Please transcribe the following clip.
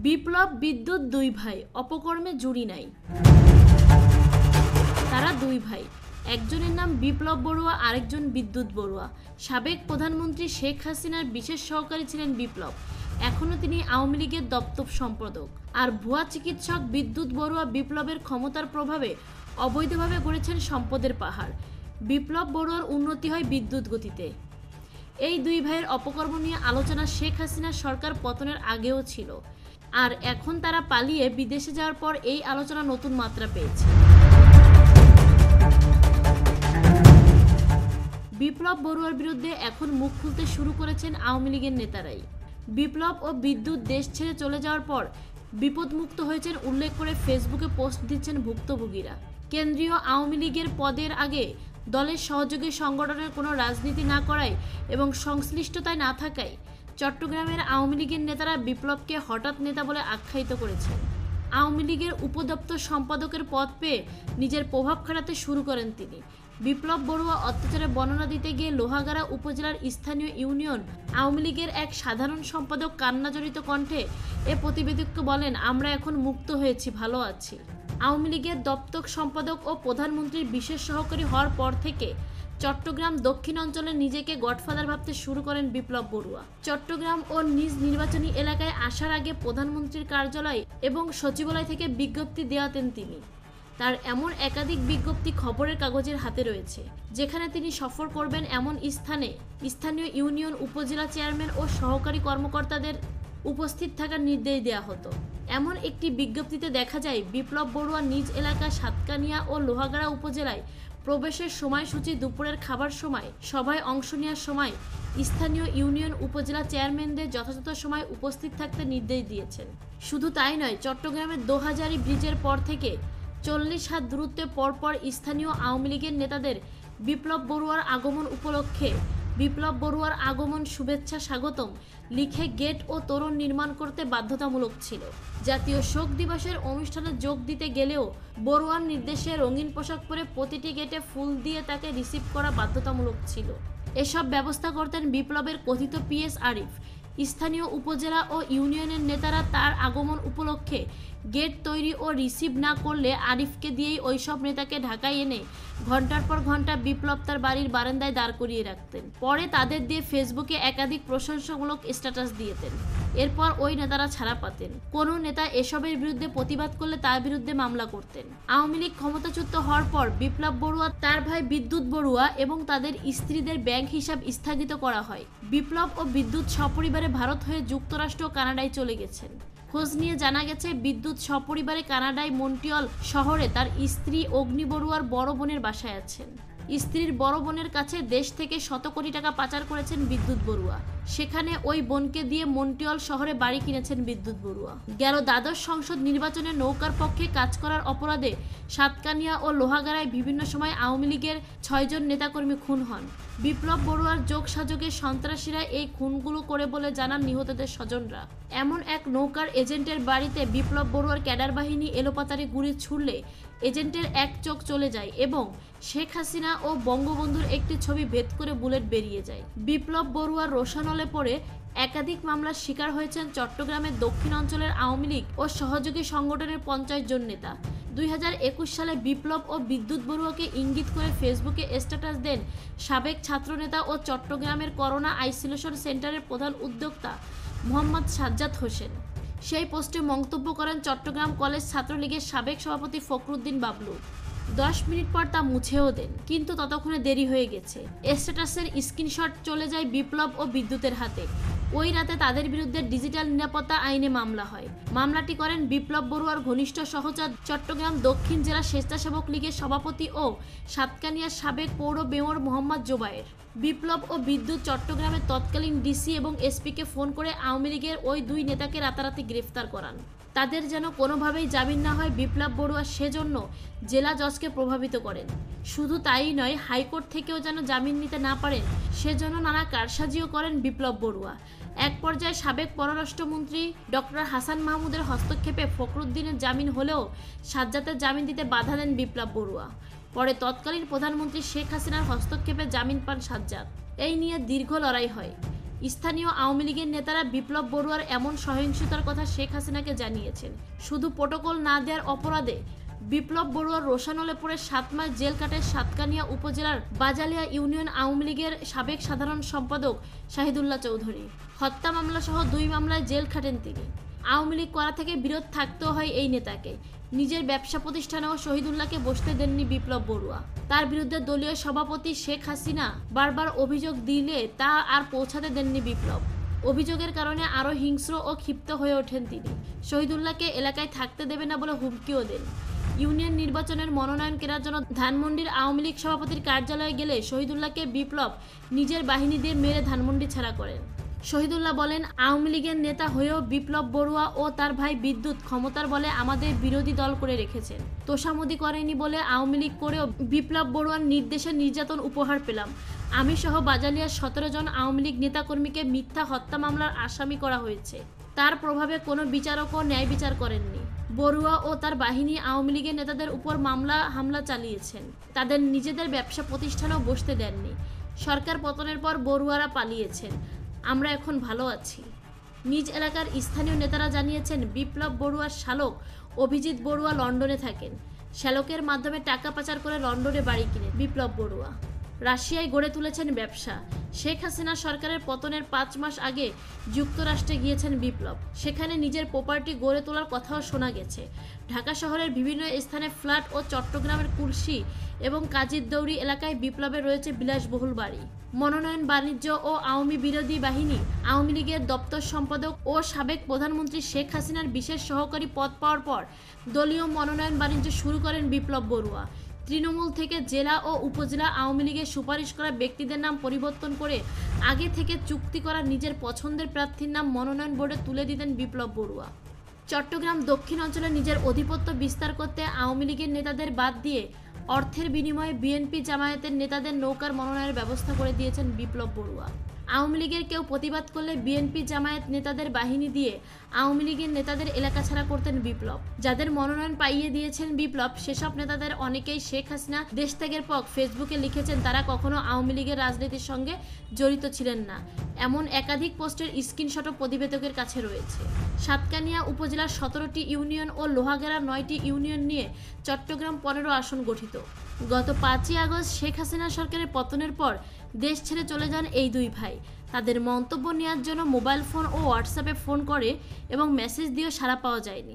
বিপ্লব বিদ্যুৎ দুই ভাই, অপকর্মে জুড়ি নাই। তারা দুই ভাই, একজনের নাম বিপ্লব বড়ুয়া, আরেকজন বিদ্যুৎ বড়ুয়া। সাবেক প্রধানমন্ত্রী শেখ হাসিনার বিশেষ সহকারী ছিলেন বিপ্লব, এখনও তিনি আওয়ামী লীগের দপ্তর সম্পাদক। আর ভুয়া চিকিৎসক বিদ্যুৎ বড়ুয়া বিপ্লবের ক্ষমতার প্রভাবে অবৈধভাবে গড়েছেন সম্পদের পাহাড়। বিপ্লব বড়ুয়ার উন্নতি হয় বিদ্যুৎ গতিতে। এই দুই ভাইয়ের অপকর্ম নিয়ে আলোচনা শেখ হাসিনার সরকার পতনের আগেও ছিল, আর এখন তারা পালিয়ে বিদেশে যাওয়ার পর এই আলোচনা নতুন মাত্রা পেয়েছে। বিপ্লব বড়ুয়ার বিরুদ্ধে এখন মুখ খুলতে শুরু করেছেন আওয়ামী লীগের নেতারাই। বিপ্লব ও বিদ্যুৎ দেশ ছেড়ে চলে যাওয়ার পর বিপদমুক্ত হয়েছেন উল্লেখ করে ফেসবুকে পোস্ট দিচ্ছেন ভুক্তভোগীরা। কেন্দ্রীয় আওয়ামী লীগের পদের আগে দলের সহযোগী সংগঠনের কোনো রাজনীতি না করায় এবং সংশ্লিষ্টতায় না থাকায় চট্টগ্রামের আওয়ামী লীগের নেতারা বিপ্লবকে হঠাৎ নেতা বলে আখ্যায়িত করেছেন। আওয়ামী লীগের উপদপ্তর সম্পাদকের পদ পেয়ে নিজের প্রভাব খাটাতে শুরু করেন তিনি। বিপ্লব বড়ুয়া অত্যাচারের বর্ণনা দিতে গিয়ে লোহাগাড়া উপজেলার স্থানীয় ইউনিয়ন আওয়ামী লীগের এক সাধারণ সম্পাদক কান্নাজড়িত কণ্ঠে এ প্রতিবেদককে বলেন, আমরা এখন মুক্ত হয়েছি, ভালো আছি। আওয়ামী লীগের দপ্তর সম্পাদক ও প্রধানমন্ত্রীর বিশেষ সহকারী হওয়ার পর থেকে চট্টগ্রাম দক্ষিণ অঞ্চলে নিজেকে গডফাদার ভাবতে শুরু করেন বিপ্লব বড়ুয়া। চট্টগ্রাম ও নিজ নির্বাচনী এলাকায় আসার আগে প্রধানমন্ত্রীর কার্যালয় এবং সচিবালয় থেকে বিজ্ঞপ্তি দেওয়াতেন তিনি। তার এমন একাধিক বিজ্ঞপ্তি খবরের কাগজের হাতে রয়েছে, যেখানে তিনি সফর করবেন এমন স্থানে স্থানীয় ইউনিয়ন উপজেলা চেয়ারম্যান ও সহকারী কর্মকর্তাদের উপস্থিত থাকার নির্দেশ দেওয়া হতো। এমন একটি বিজ্ঞপ্তিতে দেখা যায়, বিপ্লব বড়ুয়া নিজ এলাকা সাতকানিয়া ও লোহাগাড়া উপজেলায় প্রবেশের সময়সূচি, দুপুরের খাবার সময়, সভায় অংশ নেওয়ার সময় স্থানীয় ইউনিয়ন উপজেলা চেয়ারম্যানদের যথাযথ সময় উপস্থিত থাকতে নির্দেশ দিয়েছেন। শুধু তাই নয়, চট্টগ্রামের দোহাজারী ব্রিজের পর থেকে 40 হাত দূরত্বে পরপর স্থানীয় আওয়ামী লীগের নেতাদের বিপ্লব বড়ুয়ার আগমন উপলক্ষে বিপ্লব বড়ুয়ার আগমন শুভেচ্ছা স্বাগতম লিখে গেট ও তোরণ নির্মাণ করতে বাধ্যতামূলক ছিল। জাতীয় শোক দিবসের অনুষ্ঠানে যোগ দিতে গেলেও বড়ুয়ার নির্দেশে রঙিন পোশাক পরে প্রতিটি গেটে ফুল দিয়ে তাকে রিসিভ করা বাধ্যতামূলক ছিল। এসব ব্যবস্থা করতেন বিপ্লবের কথিত পিএস আরিফ। স্থানীয় উপজেলা ও ইউনিয়নের নেতারা তার আগমন উপলক্ষে গেট তৈরি ও রিসিভ না করলে আরিফকে দিয়েই ওইসব নেতাকে ঢাকায় এনে ঘন্টার পর ঘন্টা বিপ্লব তার বাড়ির বারান্দায় দাঁড় করিয়ে রাখতেন। পরে তাদের দিয়ে ফেসবুকে একাধিক প্রশংসামূলক স্ট্যাটাস দিয়েতেন। এরপর ওই নেতারা ছাড়া পাতেন। কোনো নেতা এসবের বিরুদ্ধে প্রতিবাদ করলে তার বিরুদ্ধে মামলা করতেন। আওয়ামী লীগ ক্ষমতাচ্যুত হওয়ার পর বিপ্লব বড়ুয়া, তার ভাই বিদ্যুৎ বড়ুয়া এবং তাদের স্ত্রীদের ব্যাংক হিসাব স্থগিত করা হয়। বিপ্লব ও বিদ্যুৎ সপরিবারে ভারত হয়ে যুক্তরাষ্ট্র ও কানাডায় চলে গেছেন। খোঁজ নিয়ে জানা গেছে, বিদ্যুৎ সপরিবারে কানাডায় মন্ট্রিয়ল শহরে তার স্ত্রী অগ্নি বড়ুয়ার বড় বোনের বাসায় আছেন। স্ত্রীর বড় বোনের কাছে দেশ থেকে শত কোটি টাকা পাচার করেছেন বিদ্যুৎ বড়ুয়া। সেখানে ওই বোনকে দিয়ে মন্ট্রিয়ল শহরে বাড়ি কিনেছেন বিদ্যুৎ বড়ুয়া। গেল দ্বাদশ সংসদ নির্বাচনে নৌকার পক্ষে কাজ করার অপরাধে সাতকানিয়া ও লোহাগাড়ায় বিভিন্ন সময় আওয়ামী লীগের 6 জন নেতাকর্মী খুন হন। বিপ্লব বড়ুয়ার যোগসাযোগে সন্ত্রাসীরা এই খুনগুলো করে বলে জানান নিহতদের স্বজনরা। এমন এক নৌকার এজেন্টের বাড়িতে বিপ্লব বড়ুয়ার ক্যাডার বাহিনী এলোপাতাড়ি গুলি ছুড়লে এজেন্টের এক চোখ চলে যায় এবং শেখ হাসিনা ও বঙ্গবন্ধুর একটি ছবি ভেদ করে বুলেট বেরিয়ে যায়। বিপ্লব বড়ুয়ার রোশানলে পড়ে একাধিক মামলার শিকার হয়েছেন চট্টগ্রামের দক্ষিণ অঞ্চলের আওয়ামী লীগ ও সহযোগী সংগঠনের 50 জন নেতা। 2021 সালে বিপ্লব ও বিদ্যুৎ বড়ুয়াকে ইঙ্গিত করে ফেসবুকে স্ট্যাটাস দেন সাবেক ছাত্রনেতা ও চট্টগ্রামের করোনা আইসোলেশন সেন্টারের প্রধান উদ্যোক্তা মোহাম্মদ সাজ্জাদ হোসেন। সেই পোস্টে মন্তব্য করেন চট্টগ্রাম কলেজ ছাত্রলীগের সাবেক সভাপতি ফখরুদ্দিন বাবলু। 10 মিনিট পর তা মুছেও দেন, কিন্তু ততক্ষণে দেরি হয়ে গেছে। স্ট্যাটাসের স্ক্রিনশট চলে যায় বিপ্লব ও বিদ্যুতের হাতে। ওই রাতে তাদের বিরুদ্ধে ডিজিটাল নিরাপত্তা আইনে মামলা হয়। মামলাটি করেন বিপ্লব বড়ুয়ার ঘনিষ্ঠ সহচর চট্টগ্রাম দক্ষিণ জেলা স্বেচ্ছাসেবক লীগের সভাপতি ও সাতকানিয়ার সাবেক পৌর মেয়র মোহাম্মদ জোবায়ের। বিপ্লব ও বিদ্যুৎ চট্টগ্রামের তৎকালীন ডিসি এবং এসপিকে ফোন করে আওয়ামী লীগের ওই দুই নেতাকে রাতারাতি গ্রেফতার করান। তাদের যেন কোনোভাবেই জামিন না হয় বিপ্লব বড়ুয়া সেজন্য জেলা জজকে প্রভাবিত করেন। শুধু তাই নয়, হাইকোর্ট থেকেও যেন জামিন নিতে না পারেন সেজন্য নানা কারসাজিও করেন বিপ্লব বড়ুয়া। এক পর্যায়ে সাবেক পররাষ্ট্রমন্ত্রী ডক্টর হাসান মাহমুদের হস্তক্ষেপে ফখরুদ্দিনের জামিন হলেও সাজ্জাদের জামিন দিতে বাধা দেন বিপ্লব বড়ুয়া। পরে তৎকালীন প্রধানমন্ত্রী শেখ হাসিনার হস্তক্ষেপে জামিন পান সাজ্জাদ। এই নিয়ে দীর্ঘ লড়াই হয়। স্থানীয় আওয়ামী লীগের নেতারা বিপ্লব বড়ুয়ার এমন সহিংসতার কথা শেখ হাসিনাকে জানিয়েছেন। শুধু প্রটোকল না দেওয়ার অপরাধে বিপ্লব বড়ুয়ার রোশানলে পড়ে 7 মাস জেল কাটে সাতকানিয়া উপজেলার বাজালিয়া ইউনিয়ন আওয়ামী লীগের সাবেক সাধারণ সম্পাদক শাহিদুল্লাহ চৌধুরী। হত্যা মামলা সহ 2 মামলায় জেল খাটেন তিনি। আওয়ামী লীগ করা থেকে বিরত থাকতেও হয় এই নেতাকে। নিজের ব্যবসা প্রতিষ্ঠানেও শহীদুল্লাহকে বসতে দেননি বিপ্লব বড়ুয়া। তার বিরুদ্ধে দলীয় সভাপতি শেখ হাসিনা বারবার অভিযোগ দিলে তা আর পৌঁছাতে দেননি বিপ্লব। অভিযোগের কারণে আরও হিংস্র ও ক্ষিপ্ত হয়ে ওঠেন তিনি। শহীদুল্লাহকে এলাকায় থাকতে দেবে না বলে হুমকিও দেন। ইউনিয়ন নির্বাচনের মনোনয়ন কেনার জন্য ধানমন্ডির আওয়ামী লীগ সভাপতির কার্যালয়ে গেলে শহীদুল্লাহকে বিপ্লব নিজের বাহিনী দিয়ে মেরে ধানমন্ডি ছাড়া করেন। শহীদুল্লাহ বলেন, আওয়ামী লীগের নেতা হয়েও বিপ্লব বড়ুয়া ও তার ভাই বিদ্যুৎ ক্ষমতার বলে আমাদের বিরোধী দল করে রেখেছেন। তোষামোদি করেনি বলে আওয়ামী লীগ করেও বিপ্লব বড়ুয়ার নির্দেশে নির্যাতন উপহার পেলাম। আমি সহ বাজালিয়ার 17 জন আওয়ামী লীগ নেতাকর্মীকে মিথ্যা হত্যা মামলার আসামি করা হয়েছে। তার প্রভাবে কোনো বিচারকও ন্যায় বিচার করেননি। বড়ুয়া ও তার বাহিনী আওয়ামী লীগের নেতাদের উপর হামলা চালিয়েছেন। তাদের নিজেদের ব্যবসা প্রতিষ্ঠানেও বসতে দেননি। সরকার পতনের পর বড়ুয়ারা পালিয়েছেন। আমরা এখন ভালো আছি। নিজ এলাকার স্থানীয় নেতারা জানিয়েছেন, বিপ্লব বড়ুয়ার শালক অভিজিৎ বড়ুয়া লন্ডনে থাকেন। শ্যালকের মাধ্যমে টাকা পাচার করে লন্ডনে বাড়ি কিনে বিপ্লব বড়ুয়া রাশিয়ায় গড়ে তুলেছেন ব্যবসা। শেখ হাসিনা সরকারের পতনের 5 মাস আগে যুক্তরাষ্ট্রে গিয়েছেন বিপ্লব। সেখানে নিজের প্রপার্টি গড়ে তোলার কথাও শোনা গেছে। ঢাকা শহরের বিভিন্ন স্থানে ফ্ল্যাট ও চট্টগ্রামের কুলসি এবং কাজীর দৌড়ি এলাকায় বিপ্লবের রয়েছে বিলাসবহুল বাড়ি। মনোনয়ন বাণিজ্য ও আওয়ামী বিরোধী বাহিনী আওয়ামী লীগের দপ্তর সম্পাদক ও সাবেক প্রধানমন্ত্রী শেখ হাসিনার বিশেষ সহকারী পদ পাওয়ার পর দলীয় মনোনয়ন বাণিজ্য শুরু করেন বিপ্লব বড়ুয়া। তৃণমূল থেকে জেলা ও উপজেলা আওয়ামী লীগের সুপারিশ করা ব্যক্তিদের নাম পরিবর্তন করে আগে থেকে চুক্তি করা নিজের পছন্দের প্রার্থীর নাম মনোনয়ন বোর্ডে তুলে দিতেন বিপ্লব বড়ুয়া। চট্টগ্রাম দক্ষিণ অঞ্চলে নিজের আধিপত্য বিস্তার করতে আওয়ামী লীগের নেতাদের বাদ দিয়ে অর্থের বিনিময়ে বিএনপি জামায়াতের নেতাদের নৌকার মনোনয়নের ব্যবস্থা করে দিয়েছেন বিপ্লব বড়ুয়া। আওয়ামী লীগের কেউ প্রতিবাদ করলে বিএনপি জামায়াত নেতাদের বাহিনী দিয়ে আওয়ামী লীগের নেতাদের এলাকা ছাড়া করতেন বিপ্লব। যাদের মনোনয়ন পাইয়ে দিয়েছেন বিপ্লব, সেসব নেতাদের অনেকেই শেখ হাসিনা দেশ ত্যাগের পর ফেসবুকে লিখেছেন তারা কখনো আওয়ামী লীগের রাজনীতির সঙ্গে জড়িত ছিলেন না। এমন একাধিক পোস্টের স্ক্রিনশটও প্রতিবেদকের কাছে রয়েছে। সাতকানিয়া উপজেলার 17টি ইউনিয়ন ও লোহাগড়া 9টি ইউনিয়ন নিয়ে চট্টগ্রাম 15 আসন গঠিত। গত 5ই আগস্ট শেখ হাসিনা সরকারের পতনের পর দেশ ছেড়ে চলে যান এই দুই ভাই। তাদের মন্তব্য নেওয়ার জন্য মোবাইল ফোন ও হোয়াটসঅ্যাপে ফোন করে এবং মেসেজ দিয়েও সাড়া পাওয়া যায়নি।